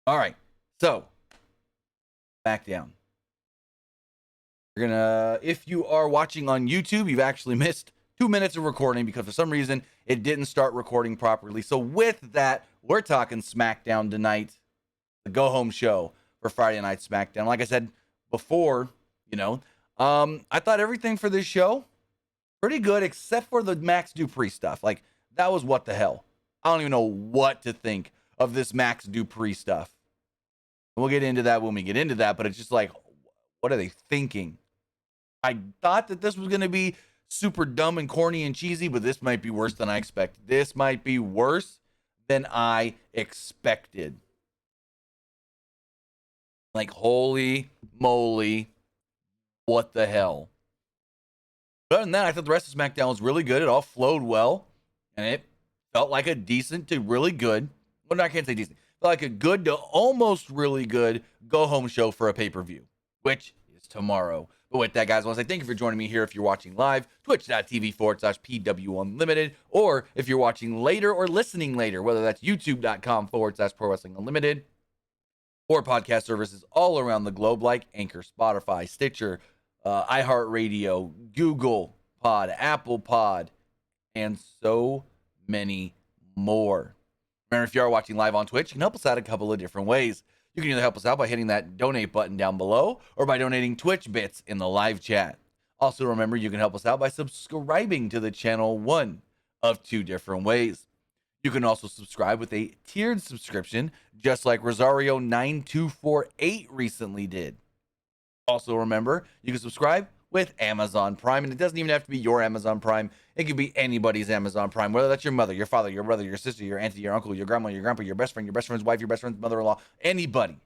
All right. So, Smackdown. You're gonna, if you are watching on YouTube, you've actually missed 2 minutes of recording because for some reason it didn't start recording properly. So, with that, we're talking Smackdown tonight, the go home show for Friday Night Smackdown. Like I said before, I thought everything for this show pretty good except for the Max Dupree stuff. Like, that was what the hell. I don't even know what to think of this Max Dupree stuff. We'll get into that when we get into that, but it's just like, what are they thinking? I thought that this was going to be super dumb and corny and cheesy, but this might be worse than I expected. This might be worse than I expected. Like, holy moly, what the hell? But other than that, I thought the rest of SmackDown was really good. It all flowed well, and it felt like a decent to really good. Well, no, I can't say decent. Felt like a good to almost really good go-home show for a pay-per-view, which is tomorrow. But with that, guys, I want to say thank you for joining me here if you're watching live, twitch.tv/PWU Unlimited, or if you're watching later or listening later, whether that's youtube.com/Pro Wrestling Unlimited, or podcast services all around the globe like Anchor, Spotify, Stitcher, iHeartRadio, Google Pod, Apple Pod, and so many more. Remember, if you are watching live on Twitch, you can help us out a couple of different ways. You can either help us out by hitting that donate button down below or by donating Twitch bits in the live chat. Also, remember, you can help us out by subscribing to the channel one of two different ways. You can also subscribe with a tiered subscription, just like Rosario9248 recently did. Also, remember, you can subscribe with Amazon Prime, and it doesn't even have to be your Amazon Prime. It could be anybody's Amazon Prime, whether that's your mother, your father, your brother, your sister, your auntie, your uncle, your grandma, your grandpa, your best friend's wife, your best friend's mother-in-law, anybody.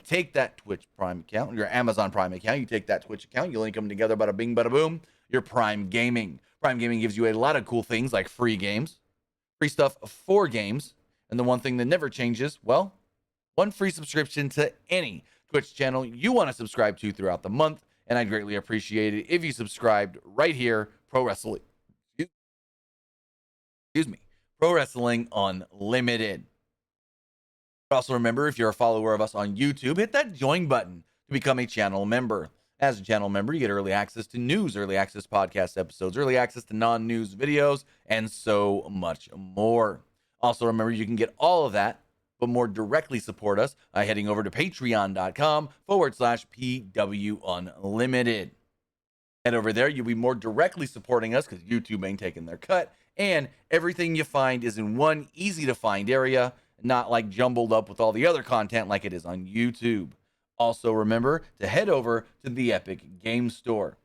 Take that Twitch Prime account, your Amazon Prime account, you take that Twitch account, you link them together, bada bing, bada boom, your Prime Gaming. Prime Gaming gives you a lot of cool things like free games, free stuff for games, and the one thing that never changes, well, one free subscription to any Twitch channel you want to subscribe to throughout the month, and I'd greatly appreciate it if you subscribed right here, Pro Wrestling Unlimited. But also remember, if you're a follower of us on YouTube, hit that join button to become a channel member. As a channel member, you get early access to news, early access podcast episodes, early access to non-news videos, and so much more. Also remember, you can get all of that but more directly support us by heading over to patreon.com/PW Unlimited. Head over there, you'll be more directly supporting us because YouTube ain't taking their cut, and everything you find is in one easy to find area, not like jumbled up with all the other content like it is on YouTube. Also remember to head over to the Epic Game Store.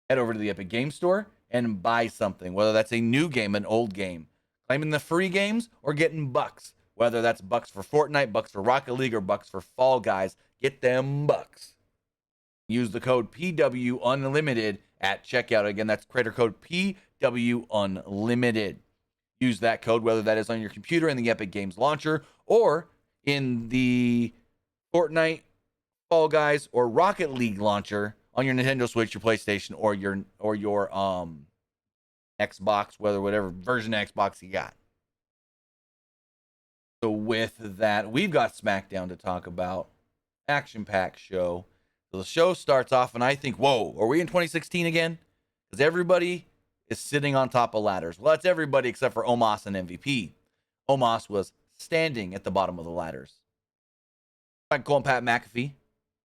Head over to the Epic Game Store and buy something, whether that's a new game, an old game, claiming the free games, or getting bucks. Whether that's bucks for Fortnite, bucks for Rocket League, or bucks for Fall Guys, get them bucks. Use the code PW Unlimited at checkout. Again, that's creator code PW Unlimited. Use that code, whether that is on your computer in the Epic Games launcher or in the Fortnite, Fall Guys, or Rocket League launcher on your Nintendo Switch, your PlayStation, or your Xbox, whatever version of Xbox you got. So with that, we've got SmackDown to talk about. Action-packed show. So the show starts off, and I think, whoa, are we in 2016 again? Because everybody is sitting on top of ladders. Well, that's everybody except for Omos and MVP. Omos was standing at the bottom of the ladders. Frank Cole and Pat McAfee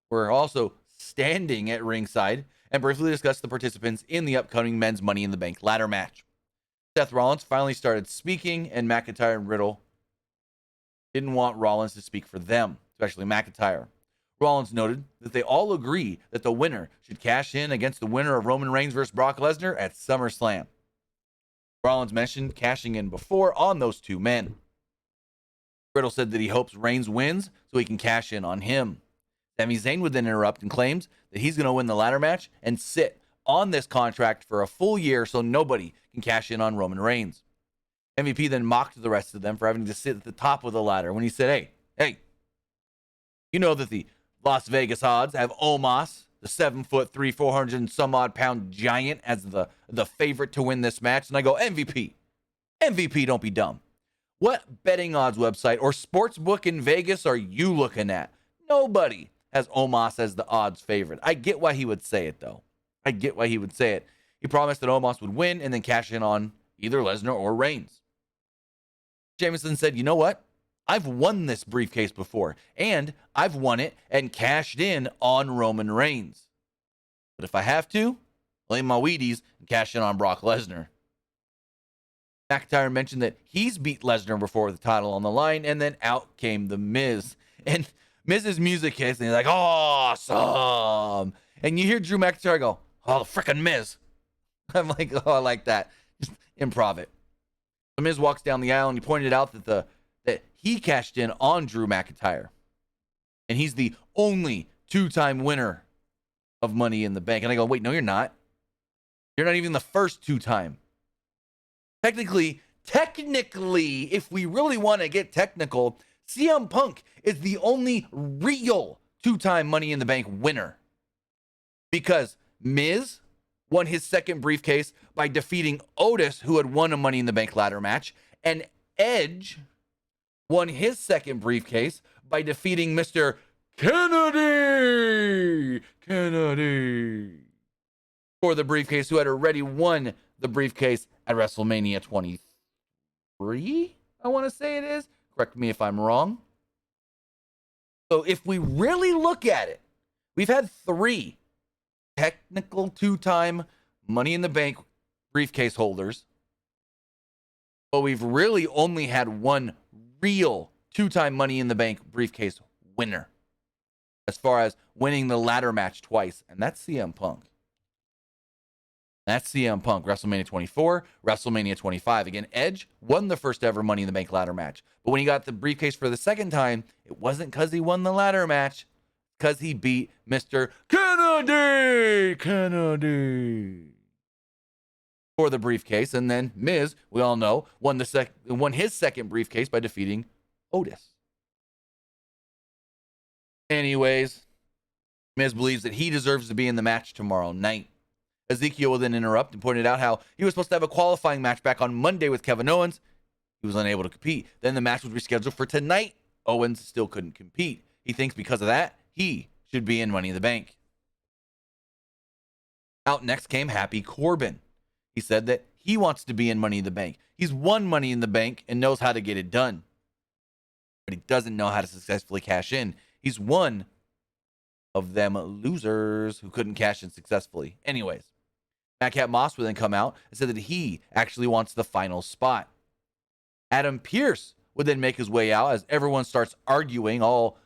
were also standing at ringside and briefly discussed the participants in the upcoming men's Money in the Bank ladder match. Seth Rollins finally started speaking, and McIntyre and Riddle didn't want Rollins to speak for them, especially McIntyre. Rollins noted that they all agree that the winner should cash in against the winner of Roman Reigns versus Brock Lesnar at SummerSlam. Rollins mentioned cashing in before on those two men. Riddle said that he hopes Reigns wins so he can cash in on him. Sami Zayn would then interrupt and claims that he's going to win the ladder match and sit on this contract for a full year so nobody can cash in on Roman Reigns. MVP then mocked the rest of them for having to sit at the top of the ladder when he said, hey, you know that the Las Vegas odds have Omos, the 7'3", 400 and some odd pound giant, as the favorite to win this match. And I go, MVP, don't be dumb. What betting odds website or sports book in Vegas are you looking at? Nobody has Omos as the odds favorite. I get why he would say it, though. I get why he would say it. He promised that Omos would win and then cash in on either Lesnar or Reigns. Jameson said, you know what? I've won this briefcase before, and I've won it and cashed in on Roman Reigns. But if I have to, lay my Wheaties and cash in on Brock Lesnar. McIntyre mentioned that he's beat Lesnar before with the title on the line, and then out came The Miz. And Miz's music hits, and he's like, awesome. And you hear Drew McIntyre go, oh, the frickin' Miz. I'm like, oh, I like that. Just improv it. The Miz walks down the aisle, and he pointed out that he cashed in on Drew McIntyre. And he's the only two-time winner of Money in the Bank. And I go, wait, no, you're not. You're not even the first two-time. Technically, if we really want to get technical, CM Punk is the only real two-time Money in the Bank winner. Because Miz won his second briefcase by defeating Otis, who had won a Money in the Bank ladder match, and Edge won his second briefcase by defeating Mr. Kennedy for the briefcase, who had already won the briefcase at WrestleMania 23, I want to say it is. Correct me if I'm wrong. So if we really look at it, we've had 3 technical two-time Money in the Bank briefcase holders, but we've really only had 1 real two-time Money in the Bank briefcase winner as far as winning the ladder match twice, and that's CM Punk. That's CM Punk, WrestleMania 24, WrestleMania 25. Again, Edge won the first ever Money in the Bank ladder match. But when he got the briefcase for the second time, it wasn't because he won the ladder match, because he beat Mr. Kennedy for the briefcase. And then Miz, we all know, won his second briefcase by defeating Otis. Anyways, Miz believes that he deserves to be in the match tomorrow night. Ezekiel will then interrupt and pointed out how he was supposed to have a qualifying match back on Monday with Kevin Owens. He was unable to compete. Then the match was rescheduled for tonight. Owens still couldn't compete. He thinks because of that, he should be in Money in the Bank. Out next came Happy Corbin. He said that he wants to be in Money in the Bank. He's won Money in the Bank and knows how to get it done. But he doesn't know how to successfully cash in. He's one of them losers who couldn't cash in successfully. Anyways, Madcap Moss would then come out and said that he actually wants the final spot. Adam Pearce would then make his way out as everyone starts arguing all,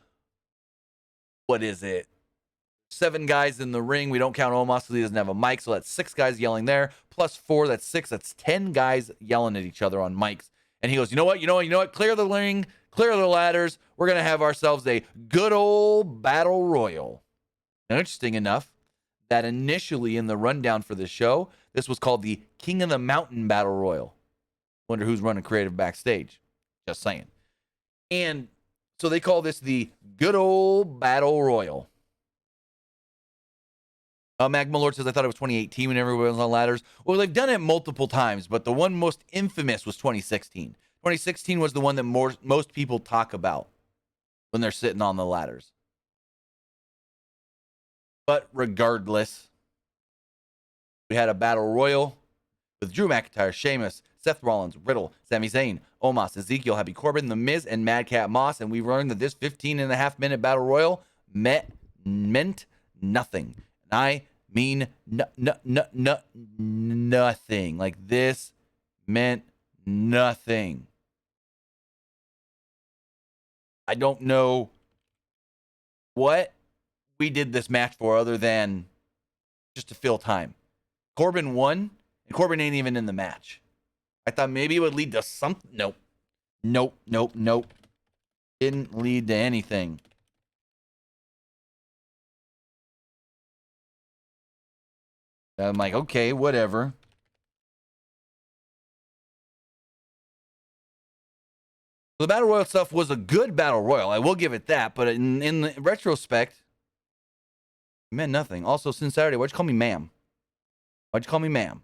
7 guys in the ring. We don't count Omos because he doesn't have a mic, so that's 6 guys yelling there. Plus 4, that's 6. That's 10 guys yelling at each other on mics. And he goes, you know what? Clear the ring, clear the ladders. We're going to have ourselves a good old battle royal. Now, interesting enough, that initially in the rundown for the show, this was called the King of the Mountain Battle Royal. Wonder who's running creative backstage. Just saying. And so they call this the good old Battle Royal. Magma Lord says, I thought it was 2018 when everyone was on ladders. Well, they've done it multiple times, but the one most infamous was 2016. 2016 was the one that most people talk about when they're sitting on the ladders. But regardless, we had a battle royal with Drew McIntyre, Sheamus, Seth Rollins, Riddle, Sami Zayn, Omos, Ezekiel, Happy Corbin, The Miz, and Madcap Moss. And we learned that this 15.5-minute battle royal meant nothing. And I mean nothing. Like, this meant nothing. I don't know what we did this match for other than just to fill time. Corbin won, and Corbin ain't even in the match. I thought maybe it would lead to something. Nope. Didn't lead to anything. I'm like, okay, whatever. The Battle Royal stuff was a good Battle Royal. I will give it that. But in retrospect, it meant nothing. Also, since Saturday, why'd you call me ma'am? Why'd you call me ma'am?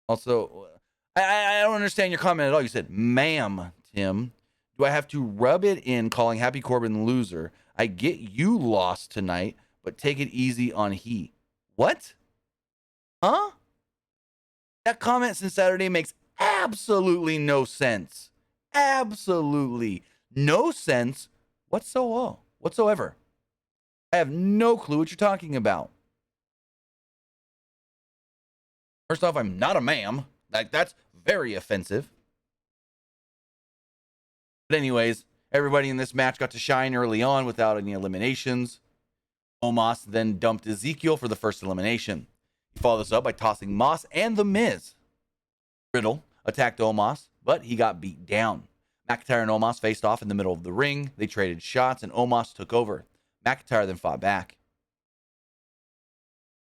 Also, I don't understand your comment at all. You said, ma'am, Tim. Do I have to rub it in calling Happy Corbin loser? I get you lost tonight, but take it easy on he. What? Huh? That comment since Saturday makes absolutely no sense. Absolutely no sense whatsoever. I have no clue what you're talking about. First off, I'm not a ma'am. That's very offensive. But anyways, everybody in this match got to shine early on without any eliminations. Omos then dumped Ezekiel for the first elimination. He followed this up by tossing Moss and The Miz. Riddle attacked Omos, but he got beat down. McIntyre and Omos faced off in the middle of the ring. They traded shots, and Omos took over. McIntyre then fought back.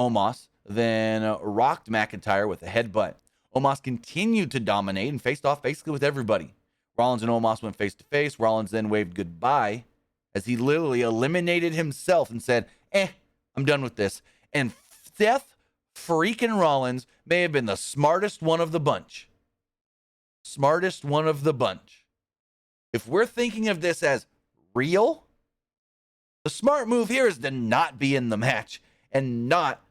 Omos then rocked McIntyre with a headbutt. Omos continued to dominate and faced off basically with everybody. Rollins and Omos went face to face. Rollins then waved goodbye as he literally eliminated himself and said, I'm done with this. And Seth freaking Rollins may have been the smartest one of the bunch. Smartest one of the bunch. If we're thinking of this as real, the smart move here is to not be in the match and not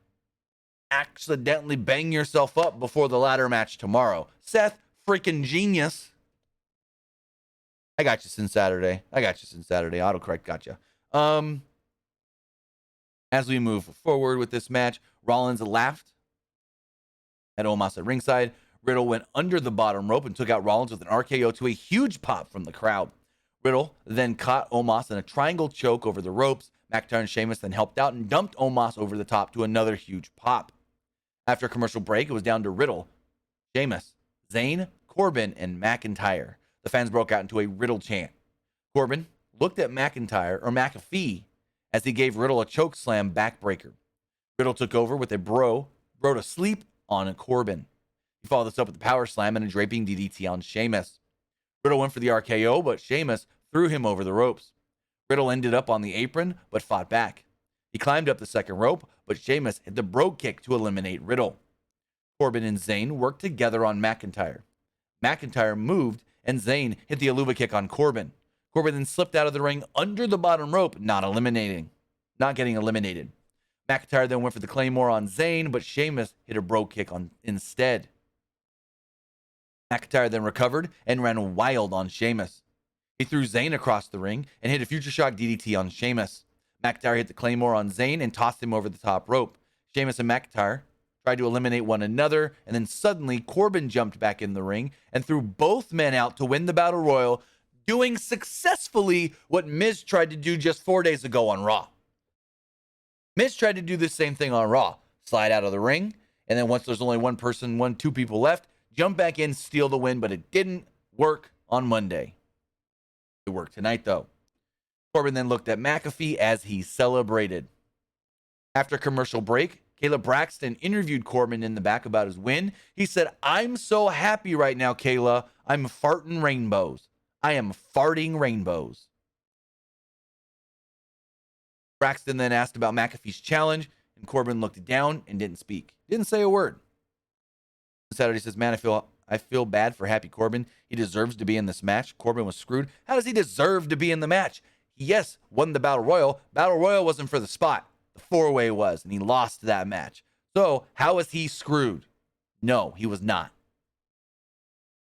accidentally bang yourself up before the ladder match tomorrow. Seth, freaking genius. I got you since Saturday. Autocorrect got you. As we move forward with this match, Rollins laughed at Omos at ringside. Riddle went under the bottom rope and took out Rollins with an RKO to a huge pop from the crowd. Riddle then caught Omos in a triangle choke over the ropes. McIntyre and Sheamus then helped out and dumped Omos over the top to another huge pop. After a commercial break, it was down to Riddle, Sheamus, Zayn, Corbin, and McIntyre. The fans broke out into a Riddle chant. Corbin looked at McAfee as he gave Riddle a choke slam backbreaker. Riddle took over with a bro to sleep on Corbin. He followed this up with a power slam and a draping DDT on Sheamus. Riddle went for the RKO, but Sheamus threw him over the ropes. Riddle ended up on the apron, but fought back. He climbed up the second rope, but Sheamus hit the bro kick to eliminate Riddle. Corbin and Zayn worked together on McIntyre. McIntyre moved, and Zayn hit the Aluva kick on Corbin. Corbin then slipped out of the ring under the bottom rope, not getting eliminated. McIntyre then went for the Claymore on Zayn, but Sheamus hit a bro kick instead. McIntyre then recovered and ran wild on Sheamus. He threw Zayn across the ring and hit a Future Shock DDT on Sheamus. McIntyre hit the Claymore on Zayn and tossed him over the top rope. Sheamus and McIntyre tried to eliminate one another, and then suddenly Corbin jumped back in the ring and threw both men out to win the Battle Royal, doing successfully what Miz tried to do just 4 days ago on Raw. Miz tried to do the same thing on Raw. Slide out of the ring, and then once there's only two people left, jump back in, steal the win, but it didn't work on Monday. It worked tonight, though. Corbin then looked at McAfee as he celebrated. After a commercial break, Kayla Braxton interviewed Corbin in the back about his win. He said, I'm so happy right now, Kayla. I'm farting rainbows. I am farting rainbows. Braxton then asked about McAfee's challenge, and Corbin looked down and didn't speak. Didn't say a word. Saturday says, man, I feel bad for Happy Corbin. He deserves to be in this match. Corbin was screwed. How does he deserve to be in the match? He, yes, won the Battle Royal. Battle Royal wasn't for the spot. The four-way was, and he lost that match. So, how was he screwed? No, he was not.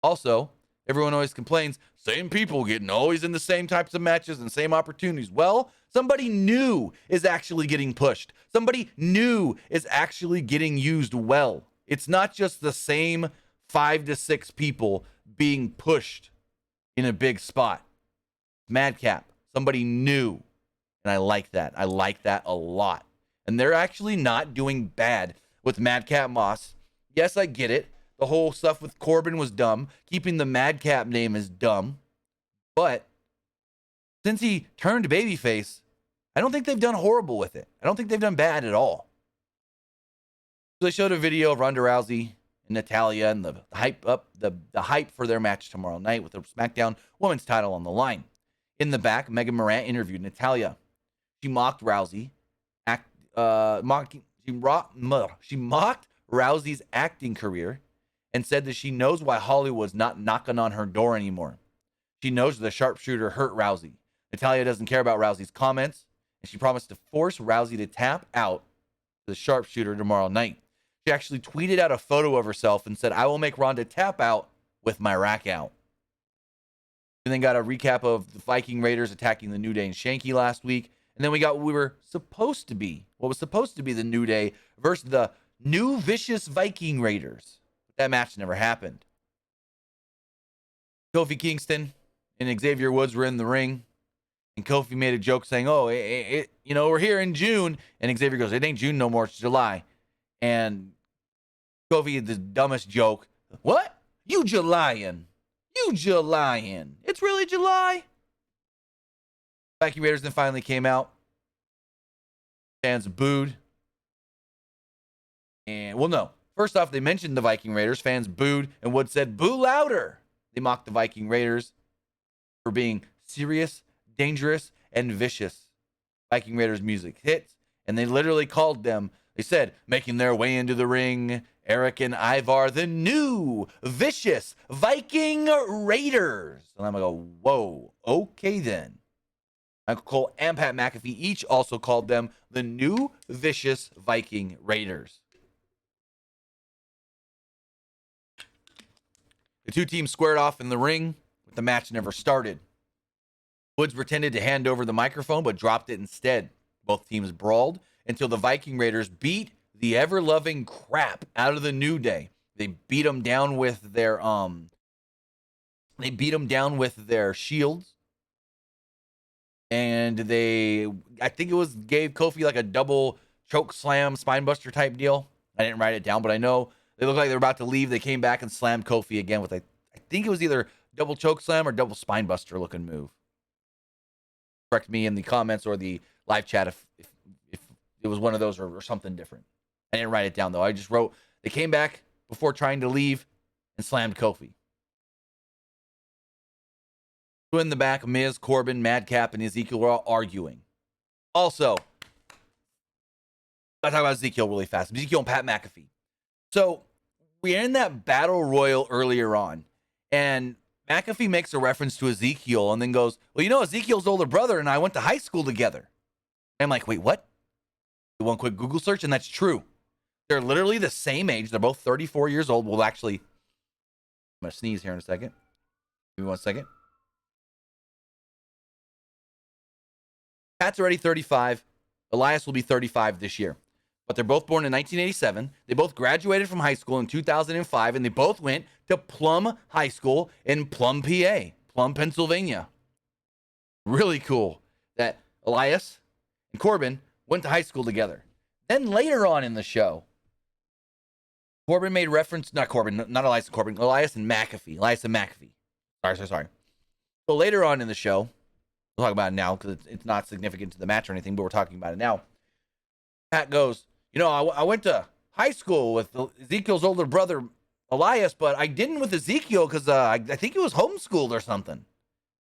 Also, everyone always complains, same people getting always in the same types of matches and same opportunities. Well, somebody new is actually getting pushed. Somebody new is actually getting used well. It's not just the same 5 to 6 people being pushed in a big spot. Madcap, somebody new. And I like that. I like that a lot. And they're actually not doing bad with Madcap Moss. Yes, I get it. The whole stuff with Corbin was dumb. Keeping the Madcap name is dumb. But since he turned babyface, I don't think they've done horrible with it. I don't think they've done bad at all. So they showed a video of Ronda Rousey and Natalya and the hype for their match tomorrow night with the Smackdown Women's title on the line. In the back, Megan Morant interviewed Natalya. She mocked Rousey, she mocked Rousey's acting career and said that she knows why Hollywood's not knocking on her door anymore. She knows the sharpshooter hurt Rousey. Natalya doesn't care about Rousey's comments, and she promised to force Rousey to tap out the sharpshooter tomorrow night. She actually tweeted out a photo of herself and said, "I will make Ronda tap out with my rack out." And then got a recap of the Viking Raiders attacking the New Day and Shanky last week. And then we got what was supposed to be the New Day versus the new vicious Viking Raiders. That match never happened. Kofi Kingston and Xavier Woods were in the ring. And Kofi made a joke saying, "Oh, we're here in June." And Xavier goes, "It ain't June no more, it's July." And Kofi had the dumbest joke. "What? You Julyin'? You Julyin'? It's really July?" Viking Raiders then finally came out. Fans booed. And, well, no. First off, they mentioned the Viking Raiders. Fans booed, and Wood said, "Boo louder." They mocked the Viking Raiders for being serious, dangerous, and vicious. Viking Raiders music hits, and they literally called them, they said, making their way into the ring, Eric and Ivar, the new vicious Viking Raiders. And I'm going to go, whoa, okay then. Michael Cole and Pat McAfee each also called them the new vicious Viking Raiders. The two teams squared off in the ring, but the match never started. Woods pretended to hand over the microphone, but dropped it instead. Both teams brawled until the Viking Raiders beat the ever-loving crap out of the New Day. They beat them down with their shields. And I think gave Kofi like a double choke slam spinebuster type deal. I didn't write it down, but I know they looked like they were about to leave. They came back and slammed Kofi again with I think it was either double choke slam or double spinebuster looking move. Correct me in the comments or the live chat if it was one of those or something different. I didn't write it down though. I just wrote they came back before trying to leave and slammed Kofi. In the back, Miz, Corbin, Madcap, and Ezekiel were all arguing. Also, I'll talk about Ezekiel really fast. Ezekiel and Pat McAfee. So we're in that battle royal earlier on, and McAfee makes a reference to Ezekiel and then goes, "Well, Ezekiel's older brother and I went to high school together." And I'm like, wait, what? One quick Google search, and that's true. They're literally the same age. They're both 34 years old. Well, actually, I'm going to sneeze here in a second. Give me 1 second. Pat's already 35. Elias will be 35 this year. But they're both born in 1987. They both graduated from high school in 2005, and they both went to Plum High School in Plum, PA, Plum, Pennsylvania. Really cool that Elias and Corbin went to high school together. Then later on in the show, Corbin made reference, not Elias and Corbin, Elias and McAfee. Sorry. So later on in the show, we'll talk about it now because it's not significant to the match or anything, but we're talking about it now. Pat goes, I went to high school with Ezekiel's older brother, Elias, but I didn't with Ezekiel because I think he was homeschooled or something.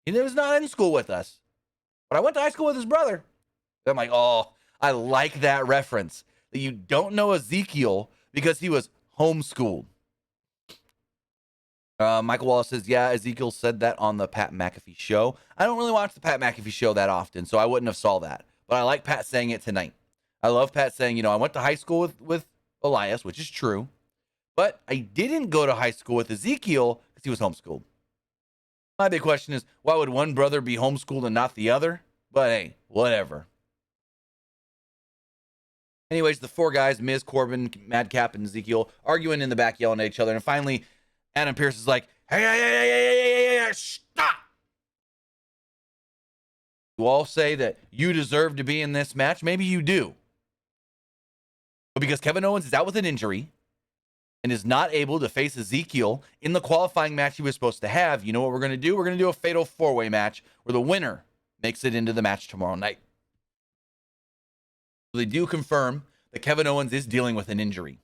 He was not in school with us. But I went to high school with his brother. I'm like, oh, I like that reference. That you don't know Ezekiel because he was homeschooled. Michael Wallace says, yeah, Ezekiel said that on the Pat McAfee show. I don't really watch the Pat McAfee show that often, so I wouldn't have saw that. But I like Pat saying it tonight. I love Pat saying, I went to high school with Elias, which is true. But I didn't go to high school with Ezekiel because he was homeschooled. My big question is, why would one brother be homeschooled and not the other? But hey, whatever. Anyways, the four guys, Miz, Corbin, Madcap, and Ezekiel, arguing in the back, yelling at each other. And finally, Adam Pearce is like, hey, stop. You all say that you deserve to be in this match. Maybe you do. But because Kevin Owens is out with an injury and is not able to face Ezekiel in the qualifying match he was supposed to have, you know what we're going to do? We're going to do a fatal four-way match where the winner makes it into the match tomorrow night. So they do confirm that Kevin Owens is dealing with an injury.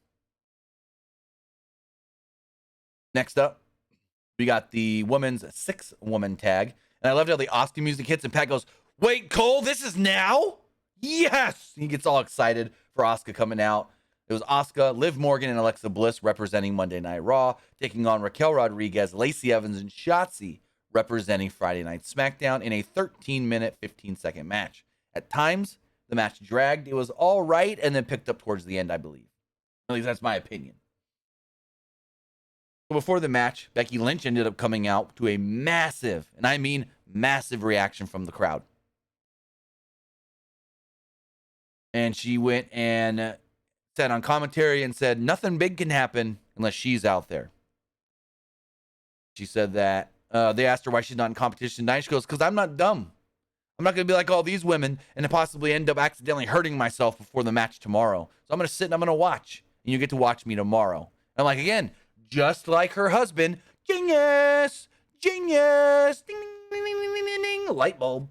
Next up, we got the women's 6-woman tag. And I loved how the Asuka music hits and Pat goes, wait, Cole, this is now? Yes! He gets all excited for Asuka coming out. It was Asuka, Liv Morgan, and Alexa Bliss representing Monday Night Raw, taking on Raquel Rodriguez, Lacey Evans, and Shotzi representing Friday Night SmackDown in a 13-minute, 15-second match. At times, the match dragged. It was all right and then picked up towards the end, I believe. At least that's my opinion. Before the match, Becky Lynch ended up coming out to a massive, and I mean massive, reaction from the crowd. And she went and said on commentary and said, nothing big can happen unless she's out there. She said that they asked her why she's not in competition tonight. She goes, because I'm not dumb. I'm not going to be like all these women and possibly end up accidentally hurting myself before the match tomorrow. So I'm going to sit and I'm going to watch. And you get to watch me tomorrow. And like, again, just like her husband, genius, genius, ding, ding, ding, ding, ding, ding, light bulb.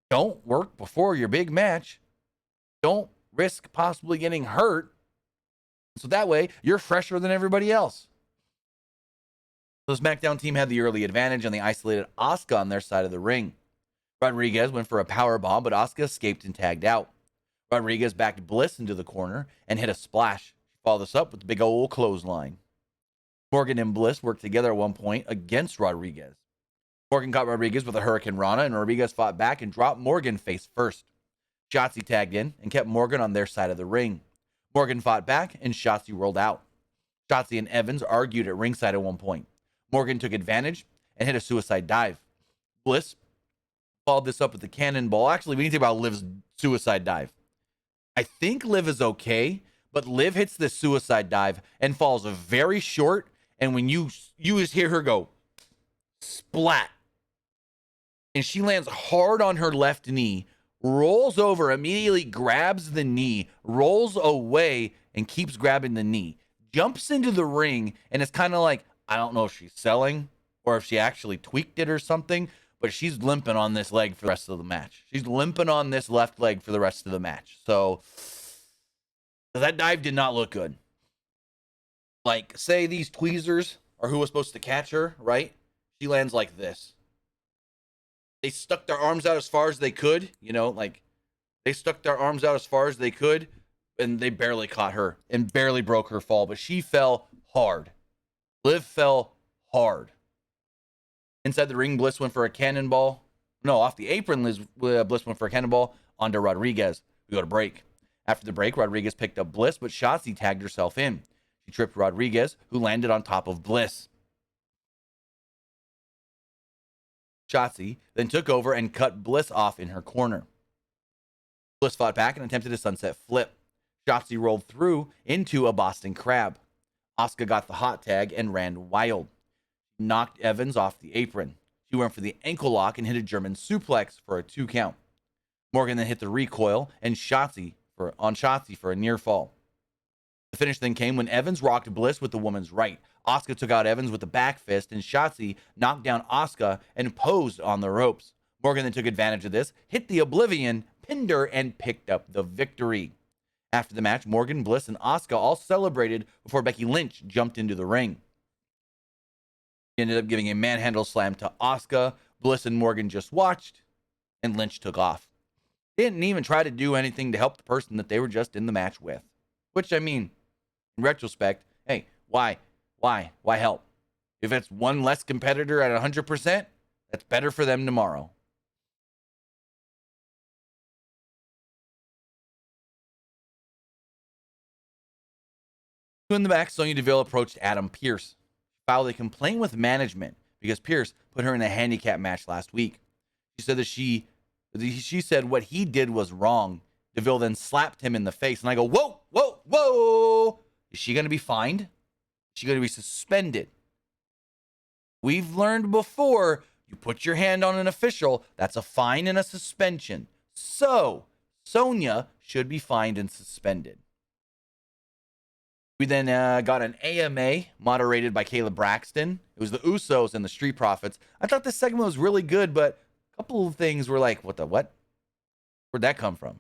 Don't work before your big match. Don't risk possibly getting hurt. So that way, you're fresher than everybody else. So the SmackDown team had the early advantage and they isolated Asuka on their side of the ring. Rodriguez went for a power bomb, but Asuka escaped and tagged out. Rodriguez backed Bliss into the corner and hit a splash. She followed this up with the big old clothesline. Morgan and Bliss worked together at one point against Rodriguez. Morgan caught Rodriguez with a Hurricane Rana, and Rodriguez fought back and dropped Morgan face first. Shotzi tagged in and kept Morgan on their side of the ring. Morgan fought back, and Shotzi rolled out. Shotzi and Evans argued at ringside at one point. Morgan took advantage and hit a suicide dive. Bliss followed this up with the cannonball. Actually, we need to think about Liv's suicide dive. I think Liv is okay, but Liv hits this suicide dive and falls very short, and when you just hear her go, splat. And she lands hard on her left knee, rolls over, immediately grabs the knee, rolls away, and keeps grabbing the knee. Jumps into the ring, and it's kind of like, I don't know if she's selling or if she actually tweaked it or something, but she's limping on this leg for the rest of the match. She's limping on this left leg for the rest of the match. So that dive did not look good. Like, say these tweezers are who was supposed to catch her, right? She lands like this. They stuck their arms out as far as they could, they stuck their arms out as far as they could, and they barely caught her and barely broke her fall, but she fell hard. Liv fell hard. Inside the ring, Bliss went for a cannonball. No, off the apron, Bliss went for a cannonball onto Rodriguez. We go to break. After the break, Rodriguez picked up Bliss, but Shotzi tagged herself in. She tripped Rodriguez, who landed on top of Bliss. Shotzi then took over and cut Bliss off in her corner. Bliss fought back and attempted a sunset flip. Shotzi rolled through into a Boston Crab. Asuka got the hot tag and ran wild. She knocked Evans off the apron. She went for the ankle lock and hit a German suplex for a 2 count. Morgan then hit the recoil and Shotzi for a near fall. The finish then came when Evans rocked Bliss with the woman's right. Asuka took out Evans with the back fist, and Shotzi knocked down Asuka and posed on the ropes. Morgan then took advantage of this, hit the Oblivion, pinned her, and picked up the victory. After the match, Morgan, Bliss, and Asuka all celebrated before Becky Lynch jumped into the ring. She ended up giving a manhandle slam to Asuka. Bliss and Morgan just watched, and Lynch took off. They didn't even try to do anything to help the person that they were just in the match with. Which, I mean, in retrospect, hey, why help? If it's one less competitor at 100%, that's better for them tomorrow. In the back, Sonya Deville approached Adam Pearce, filed a complaint with management because Pearce put her in a handicap match last week. She said that she said what he did was wrong. Deville then slapped him in the face, and I go, whoa, whoa, whoa! Is she going to be fined? Is she going to be suspended? We've learned before, you put your hand on an official, that's a fine and a suspension. So, Sonya should be fined and suspended. We then got an AMA moderated by Caleb Braxton. It was the Usos and the Street Profits. I thought this segment was really good, but a couple of things were like, what? Where'd that come from?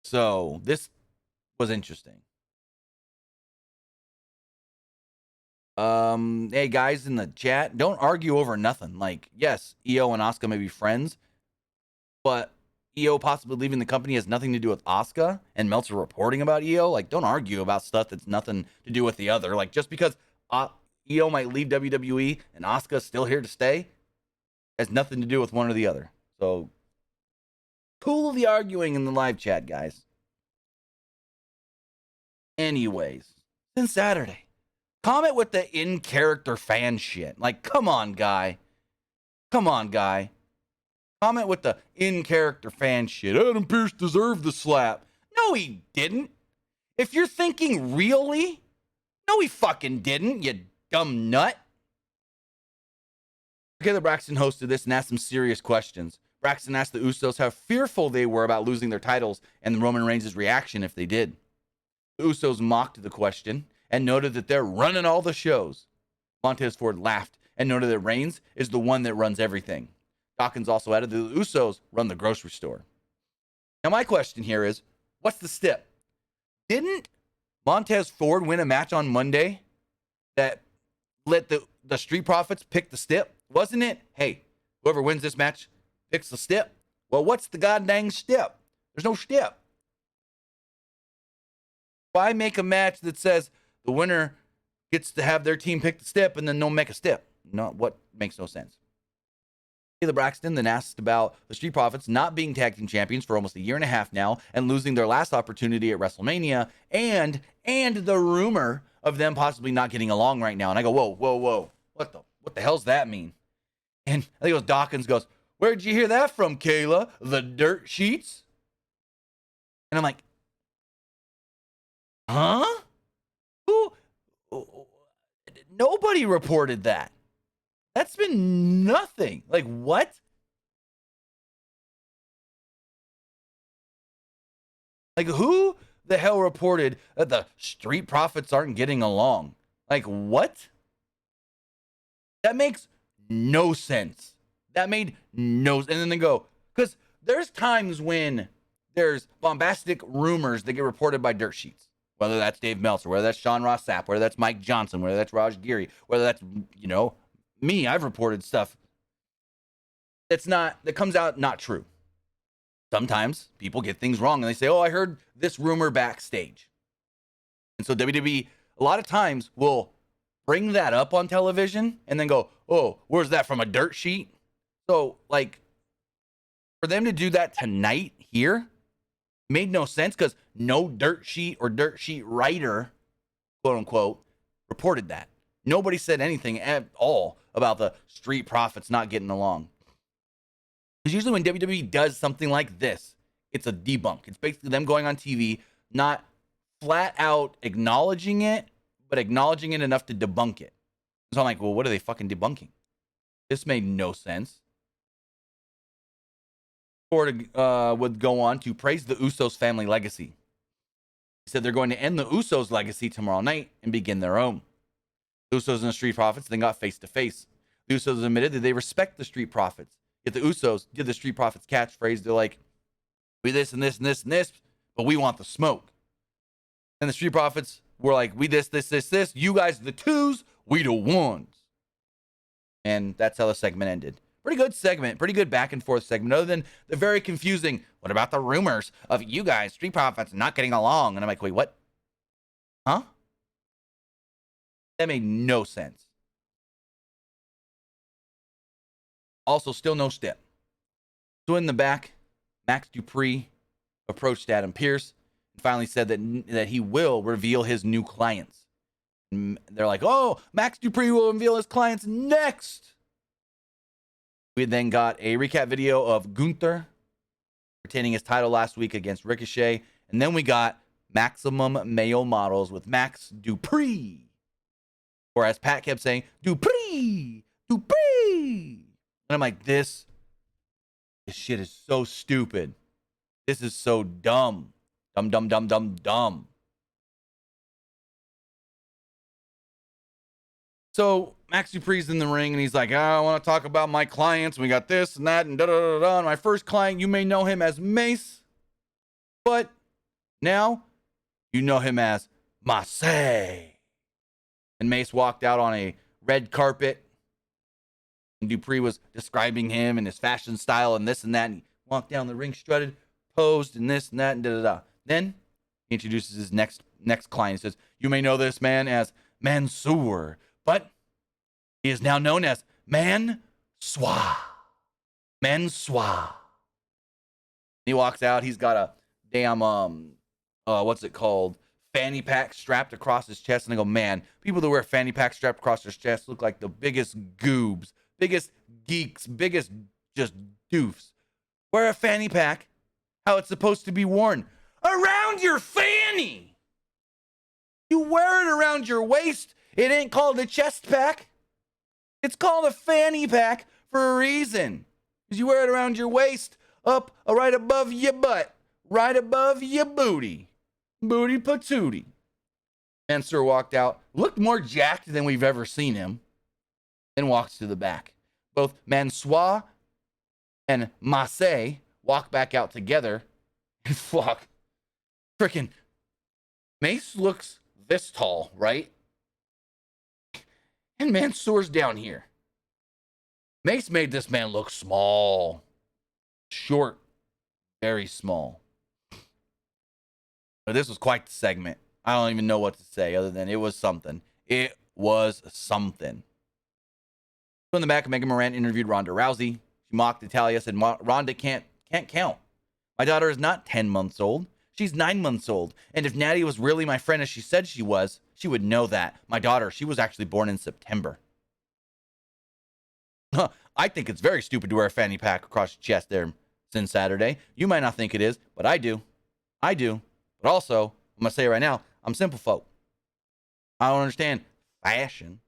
So this was interesting. Hey guys in the chat, don't argue over nothing. Like, yes, Io and Asuka may be friends, but EO possibly leaving the company has nothing to do with Asuka and Meltzer reporting about EO. Like, don't argue about stuff that's nothing to do with the other. Like, just because EO might leave WWE and Asuka's still here to stay has nothing to do with one or the other. So, cool the arguing in the live chat, guys. Anyways, then Saturday. Comment with the in-character fan shit. Like, come on, guy. Come on, guy. Comment with the in-character fan shit. Adam Pearce deserved the slap. No, he didn't. If you're thinking really, no, he fucking didn't, you dumb nut. Kayla Braxton hosted this and asked some serious questions. Braxton asked the Usos how fearful they were about losing their titles and Roman Reigns' reaction if they did. The Usos mocked the question and noted that they're running all the shows. Montez Ford laughed and noted that Reigns is the one that runs everything. Dawkins also added that the Usos run the grocery store. Now, my question here is, what's the stip? Didn't Montez Ford win a match on Monday that let the Street Profits pick the stip? Wasn't it, hey, whoever wins this match picks the stip? Well, what's the goddamn stip? There's no stip. Why make a match that says the winner gets to have their team pick the stip and then don't make a stip? No, what makes no sense. Kayla Braxton then asked about the Street Profits not being tag team champions for almost a year and a half now and losing their last opportunity at WrestleMania and the rumor of them possibly not getting along right now. And I go, whoa. What the hell's that mean? And I think it was Dawkins goes, where'd you hear that from, Kayla? The dirt sheets? And I'm like, huh? Who? Nobody reported that. That's been nothing. Like, what? Like, who the hell reported that the Street Profits aren't getting along? Like, what? That makes no sense. That made no sense. And then they go, because there's times when there's bombastic rumors that get reported by dirt sheets. Whether that's Dave Meltzer, whether that's Sean Ross Sapp, whether that's Mike Johnson, whether that's Raj Giri, whether that's, me, I've reported stuff that comes out not true. Sometimes people get things wrong and they say, oh, I heard this rumor backstage. And so WWE, a lot of times, will bring that up on television and then go, oh, where's that from, a dirt sheet? So, like, for them to do that tonight here made no sense because no dirt sheet or dirt sheet writer, quote unquote, reported that. Nobody said anything at all about the Street Profits not getting along. Because usually when WWE does something like this, it's a debunk. It's basically them going on TV, not flat out acknowledging it, but acknowledging it enough to debunk it. So I'm like, well, what are they fucking debunking? This made no sense. Ford would go on to praise the Usos family legacy. He said they're going to end the Usos legacy tomorrow night and begin their own. The Usos and the Street Profits then got face to face. The Usos admitted that they respect the Street Profits. Yet the Usos give the Street Profits catchphrase. They're like, we this and this and this and this, but we want the smoke. And the Street Profits were like, we this. You guys are the twos, we the ones. And that's how the segment ended. Pretty good segment, pretty good back and forth segment, other than the very confusing, what about the rumors of you guys, Street Profits, not getting along? And I'm like, wait, what? Huh? That made no sense. Also, still no step. So in the back, Max Dupree approached Adam Pearce and finally said that he will reveal his new clients. And they're like, oh, Max Dupree will reveal his clients next. We then got a recap video of Gunther retaining his title last week against Ricochet. And then we got Maximum Male Models with Max Dupree. Or as Pat kept saying, Dupree. And I'm like, this shit is so stupid. This is so dumb. Dumb. So Max Dupree's in the ring and he's like, I want to talk about my clients. We got this and that and da-da-da-da. And my first client, you may know him as Mace, but now you know him as Marseille. And Mace walked out on a red carpet. And Dupree was describing him and his fashion style and this and that. And walked down the ring, strutted, posed, and this and that, and da-da-da. Then he introduces his next client. He says, you may know this man as Mansoor, but he is now known as Mansoor. Mansoor. He walks out. He's got a damn, what's it called? Fanny pack strapped across his chest. And I go, man, people that wear fanny pack strapped across their chest look like the biggest goobs, biggest geeks, biggest just doofs. Wear a fanny pack how it's supposed to be worn. Around your fanny. You wear it around your waist. It ain't called a chest pack. It's called a fanny pack for a reason. Because you wear it around your waist, up right above your butt, right above your booty. Booty patootie. Mansoor walked out, looked more jacked than we've ever seen him, then walks to the back. Both Mansoor and Massey walk back out together. And fuck. Frickin' Mace looks this tall, right? And Mansoor's down here. Mace made this man look small. Short. Very small. But this was quite the segment. I don't even know what to say other than it was something. It was something. In the back, Megan Moran interviewed Ronda Rousey. She mocked Natalia, said Ronda can't count. My daughter is not 10 months old. She's 9 months old. And if Natty was really my friend as she said she was, she would know that. My daughter, she was actually born in September. I think it's very stupid to wear a fanny pack across your chest there since Saturday. You might not think it is, but I do. I do. But also, I'm going to say it right now, I'm simple folk. I don't understand fashion.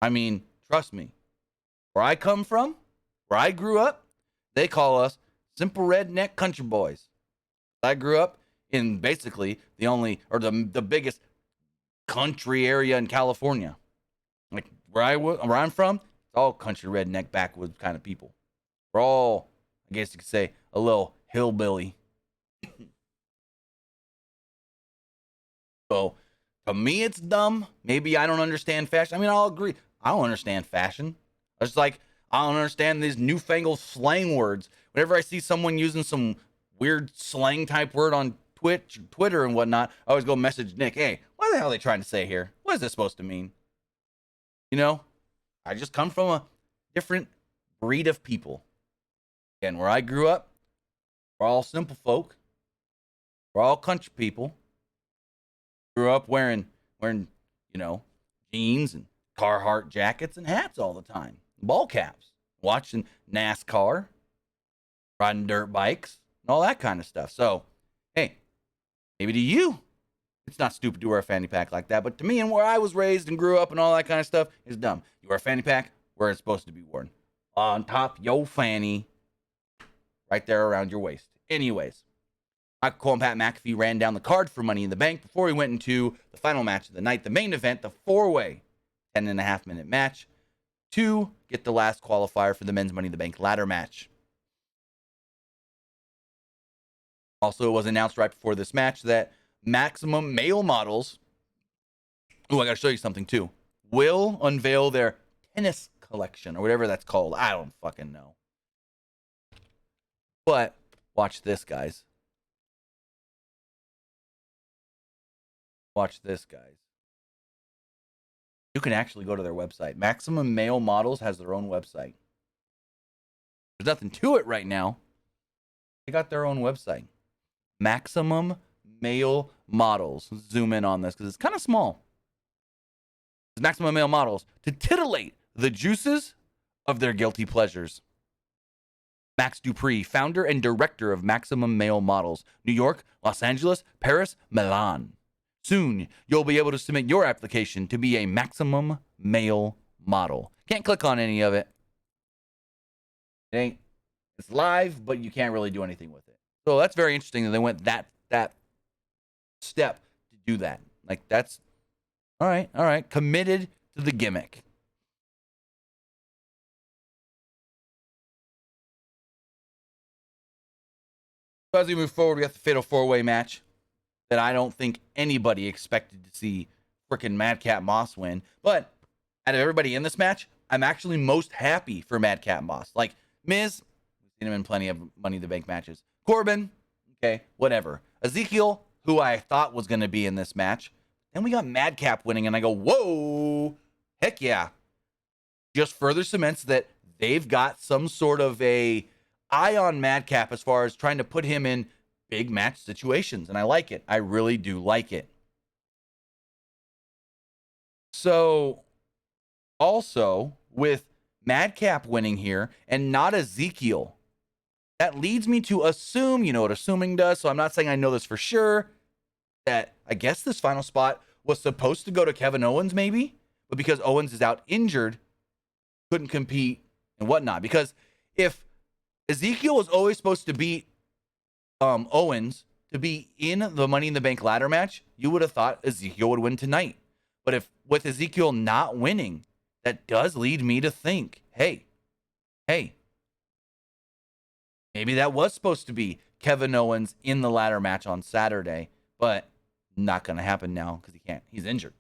I mean, trust me. Where I come from, where I grew up, they call us simple redneck country boys. I grew up in basically the biggest country area in California. Like where I'm from, it's all country redneck backwoods kind of people. We're all, I guess you could say, a little hillbilly. So to me, it's dumb. Maybe I don't understand fashion. I mean, I'll agree. I don't understand fashion. It's like I don't understand these newfangled slang words. Whenever I see someone using some weird slang type word on Twitch, Twitter, and whatnot, I always go message Nick. Hey, what the hell are they trying to say here? What is this supposed to mean? You know, I just come from a different breed of people. Again, where I grew up, we're all simple folk. We're all country people. Grew up wearing, jeans and Carhartt jackets and hats all the time. Ball caps. Watching NASCAR. Riding dirt bikes. And all that kind of stuff. So, hey, maybe to you, it's not stupid to wear a fanny pack like that. But to me and where I was raised and grew up and all that kind of stuff is dumb. You wear a fanny pack where it's supposed to be worn. On top your fanny. Right there around your waist. Anyways. Michael Cole and Pat McAfee ran down the card for Money in the Bank before he went into the final match of the night, the main event, the 4-way 10.5-minute match to get the last qualifier for the men's Money in the Bank ladder match. Also, it was announced right before this match that Maximum Male Models, I got to show you something too, will unveil their tennis collection or whatever that's called. I don't fucking know. But watch this, guys. Watch this, guys. You can actually go to their website. Maximum Male Models has their own website. There's nothing to it right now. They got their own website. Maximum Male Models. Let's zoom in on this because it's kind of small. It's Maximum Male Models to titillate the juices of their guilty pleasures. Max Dupree, founder and director of Maximum Male Models, New York, Los Angeles, Paris, Milan. Soon, you'll be able to submit your application to be a Maximum Male Model. Can't click on any of it. It's live, but you can't really do anything with it. So that's very interesting that they went that step to do that. Like that's all right. Committed to the gimmick. So as we move forward, we got the Fatal 4-Way match that I don't think anybody expected to see frickin' Madcap Moss win. But out of everybody in this match, I'm actually most happy for Madcap Moss. Like, Miz, Seen him in plenty of Money in the Bank matches. Corbin, okay, whatever. Ezekiel, who I thought was going to be in this match. Then we got Madcap winning, and I go, whoa, heck yeah. Just further cements that they've got some sort of a eye on Madcap as far as trying to put him in big match situations, and I like it. I really do like it. So, also, with Madcap winning here and not Ezekiel, that leads me to assume, you know what assuming does, so I'm not saying I know this for sure, that I guess this final spot was supposed to go to Kevin Owens maybe, but because Owens is out injured, couldn't compete and whatnot. Because if Ezekiel was always supposed to beat Owens to be in the Money in the Bank ladder match, you would have thought Ezekiel would win tonight. But if with Ezekiel not winning, that does lead me to think, hey, maybe that was supposed to be Kevin Owens in the ladder match on Saturday, but not going to happen now because he can't. He's injured.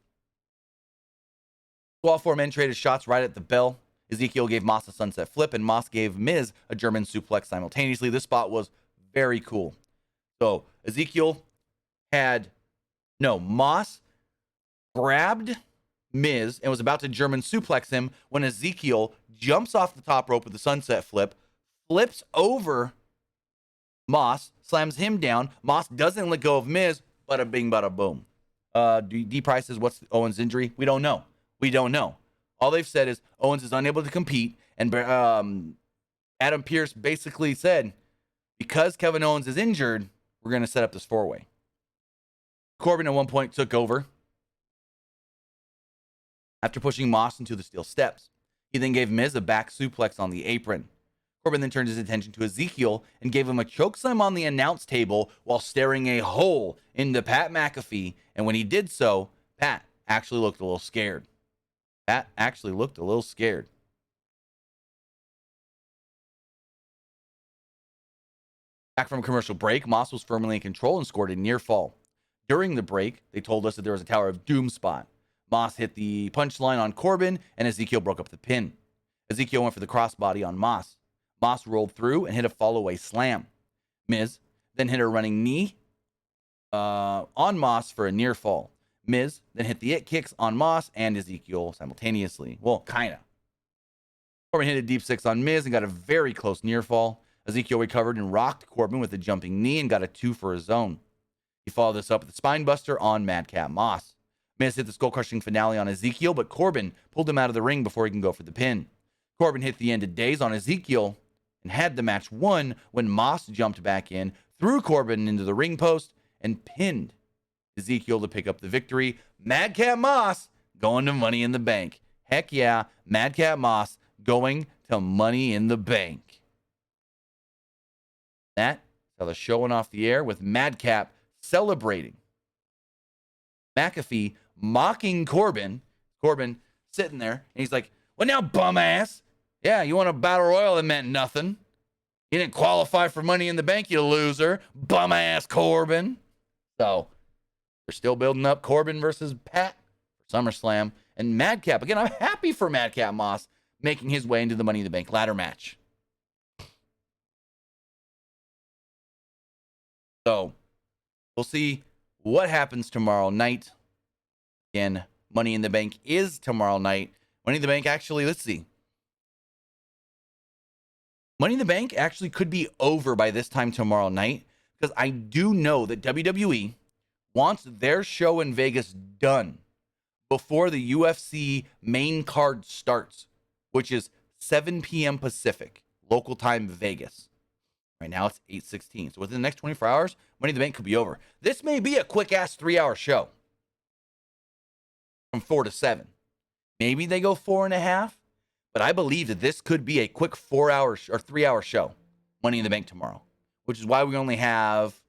So all four men traded shots right at the bell. Ezekiel gave Moss a sunset flip, and Moss gave Miz a German suplex simultaneously. This spot was very cool. So Moss grabbed Miz and was about to German suplex him when Ezekiel jumps off the top rope with the sunset flip, flips over Moss, slams him down. Moss doesn't let go of Miz. Bada bing, bada boom. D Price says, what's Owens' injury? We don't know. All they've said is Owens is unable to compete, and Adam Pearce basically said, because Kevin Owens is injured, we're going to set up this four-way. Corbin at one point took over after pushing Moss into the steel steps. He then gave Miz a back suplex on the apron. Corbin then turned his attention to Ezekiel and gave him a chokeslam on the announce table while staring a hole into Pat McAfee. And when he did so, Pat actually looked a little scared. Back from a commercial break, Moss was firmly in control and scored a near fall. During the break, they told us that there was a Tower of Doom spot. Moss hit the punchline on Corbin, and Ezekiel broke up the pin. Ezekiel went for the crossbody on Moss. Moss rolled through and hit a fall-away slam. Miz then hit a running knee on Moss for a near fall. Miz then hit the it kicks on Moss and Ezekiel simultaneously. Well, kind of. Corbin hit a deep six on Miz and got a very close near fall. Ezekiel recovered and rocked Corbin with a jumping knee and got a 2 for his own. He followed this up with a spine buster on Madcap Moss. Miz hit the skull-crushing finale on Ezekiel, but Corbin pulled him out of the ring before he can go for the pin. Corbin hit the end of days on Ezekiel and had the match won when Moss jumped back in, threw Corbin into the ring post, and pinned Ezekiel to pick up the victory. Madcap Moss going to Money in the Bank. Heck yeah, Madcap Moss going to Money in the Bank. That's how the show went off the air with Madcap celebrating. McAfee mocking Corbin. Corbin sitting there, and he's like, well, now, bum ass. Yeah, you want a battle royal that meant nothing. You didn't qualify for Money in the Bank, you loser. Bum ass Corbin. So, they're still building up Corbin versus Pat for SummerSlam. And Madcap, again, I'm happy for Madcap Moss making his way into the Money in the Bank ladder match. So, we'll see what happens tomorrow night. Again, Money in the Bank is tomorrow night. Money in the Bank, actually, let's see. Money in the Bank actually could be over by this time tomorrow night, because I do know that WWE wants their show in Vegas done before the UFC main card starts, which is 7 p.m. Pacific, local time Vegas. Right now it's 8:16. So within the next 24 hours, Money in the Bank could be over. This may be a quick-ass 3-hour show from 4 to 7. Maybe they go 4.5, but I believe that this could be a quick 4-hour or 3-hour show, Money in the Bank tomorrow, which is why we only have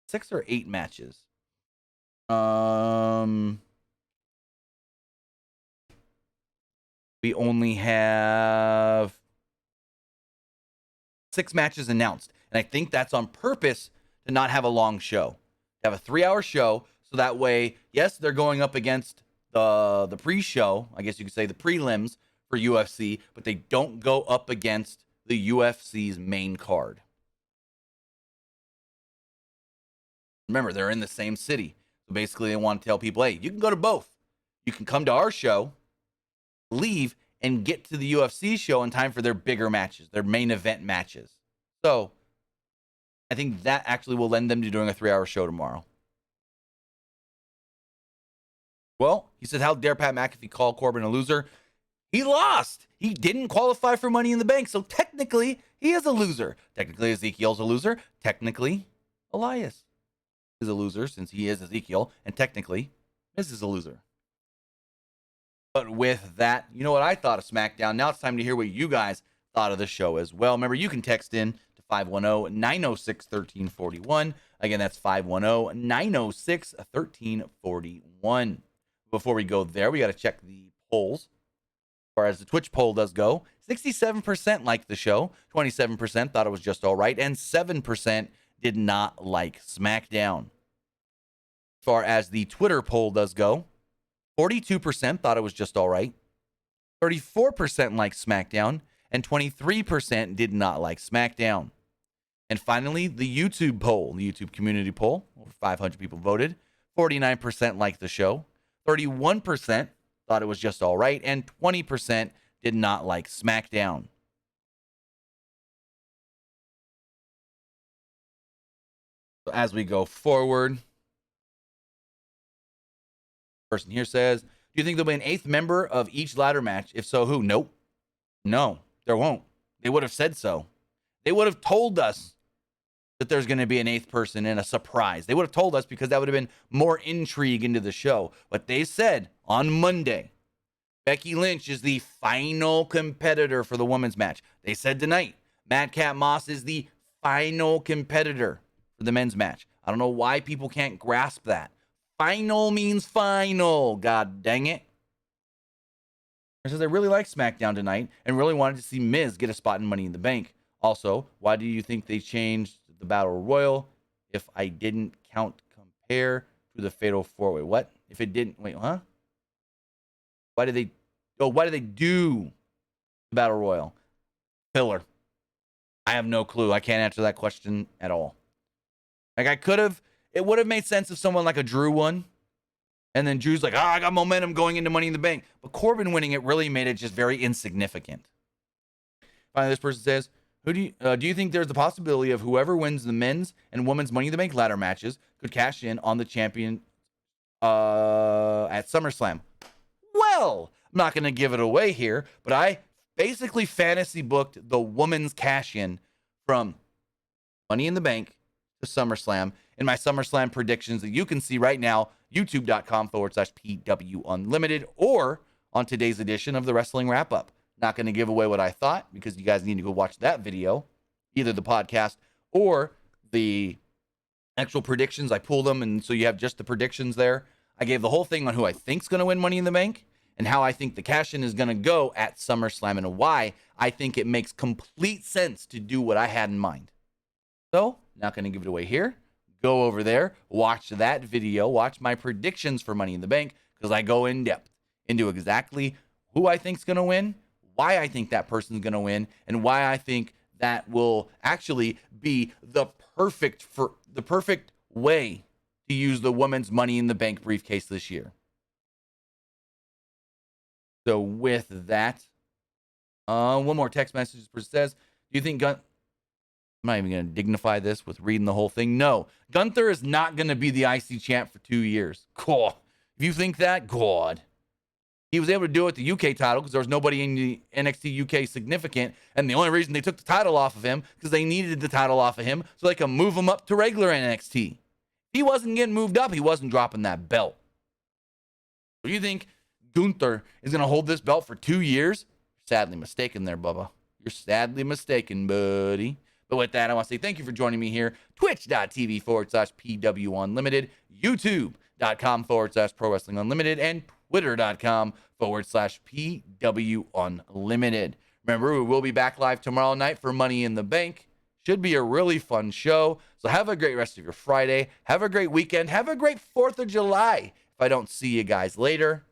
6 or 8 matches. We only have 6 matches announced, and I think that's on purpose to not have a long show. Have a 3-hour show, so that way, yes, they're going up against the pre-show, I guess you could say the prelims for UFC, but they don't go up against the UFC's main card. Remember, they're in the same city. So basically, they want to tell people, hey, you can go to both. You can come to our show, leave, and get to the UFC show in time for their bigger matches, their main event matches. So I think that actually will lend them to doing a 3-hour show tomorrow. Well, he said, how dare Pat McAfee call Corbin a loser? He lost. He didn't qualify for Money in the Bank. So technically, he is a loser. Technically, Ezekiel's a loser. Technically, Elias is a loser since he is Ezekiel. And technically, Miz is a loser. But with that, you know what I thought of SmackDown. Now it's time to hear what you guys thought of the show as well. Remember, you can text in to 510-906-1341. Again, that's 510-906-1341. Before we go there, we got to check the polls. As far as the Twitch poll does go, 67% liked the show, 27% thought it was just all right, and 7% did not like SmackDown. As far as the Twitter poll does go, 42% thought it was just all right, 34% liked SmackDown, and 23% did not like SmackDown. And finally, the YouTube poll, the YouTube community poll, over 500 people voted, 49% liked the show, 31% thought it was just all right, and 20% did not like SmackDown. So as we go forward, person here says, do you think there'll be an 8th member of each ladder match? If so, who? Nope. No, there won't. They would have said so. They would have told us that there's going to be an 8th person and a surprise. They would have told us because that would have been more intrigue into the show. But they said on Monday, Becky Lynch is the final competitor for the women's match. They said tonight, Madcap Moss is the final competitor for the men's match. I don't know why people can't grasp that. Final means final. God dang it. It says, I really like SmackDown tonight and really wanted to see Miz get a spot in Money in the Bank. Also, why do you think they changed the Battle Royal if I didn't count compare to the Fatal 4-Way? What? If it didn't, wait, huh? Why did they do the Battle Royal? Pillar. I have no clue. I can't answer that question at all. Like it would have made sense if someone like a Drew won. And then Drew's like, I got momentum going into Money in the Bank. But Corbin winning it really made it just very insignificant. Finally, this person says, do you think there's the possibility of whoever wins the men's and women's Money in the Bank ladder matches could cash in on the champion at SummerSlam? Well, I'm not going to give it away here, but I basically fantasy booked the women's cash in from Money in the Bank to SummerSlam in my SummerSlam predictions that you can see right now, youtube.com/PW Unlimited, or on today's edition of the Wrestling Wrap Up. Not going to give away what I thought because you guys need to go watch that video, either the podcast or the actual predictions. I pulled them, and so you have just the predictions there. I gave the whole thing on who I think's going to win Money in the Bank and how I think the cash-in is going to go at SummerSlam and why I think it makes complete sense to do what I had in mind. So, not going to give it away here. Go over there, watch that video, watch my predictions for Money in the Bank because I go in depth into exactly who I think's going to win, why I think that person's going to win, and why I think that will actually be the perfect way to use the women's Money in the Bank briefcase this year. So with that, one more text message says, do you think I'm not even going to dignify this with reading the whole thing. No, Gunther is not going to be the IC champ for 2 years. Cool. If you think that, God. He was able to do it with the UK title because there was nobody in the NXT UK significant. And the only reason they took the title off of him because they needed the title off of him so they could move him up to regular NXT. If he wasn't getting moved up, he wasn't dropping that belt. So you think Gunther is going to hold this belt for 2 years? Sadly mistaken there, Bubba. You're sadly mistaken, buddy. But with that, I want to say thank you for joining me here. Twitch.tv/PW Unlimited, YouTube.com/Pro Wrestling Unlimited, and Twitter.com/PW Unlimited. Remember, we will be back live tomorrow night for Money in the Bank. Should be a really fun show. So have a great rest of your Friday. Have a great weekend. Have a great 4th of July. If I don't see you guys later.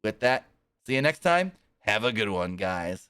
With that, see you next time. Have a good one, guys.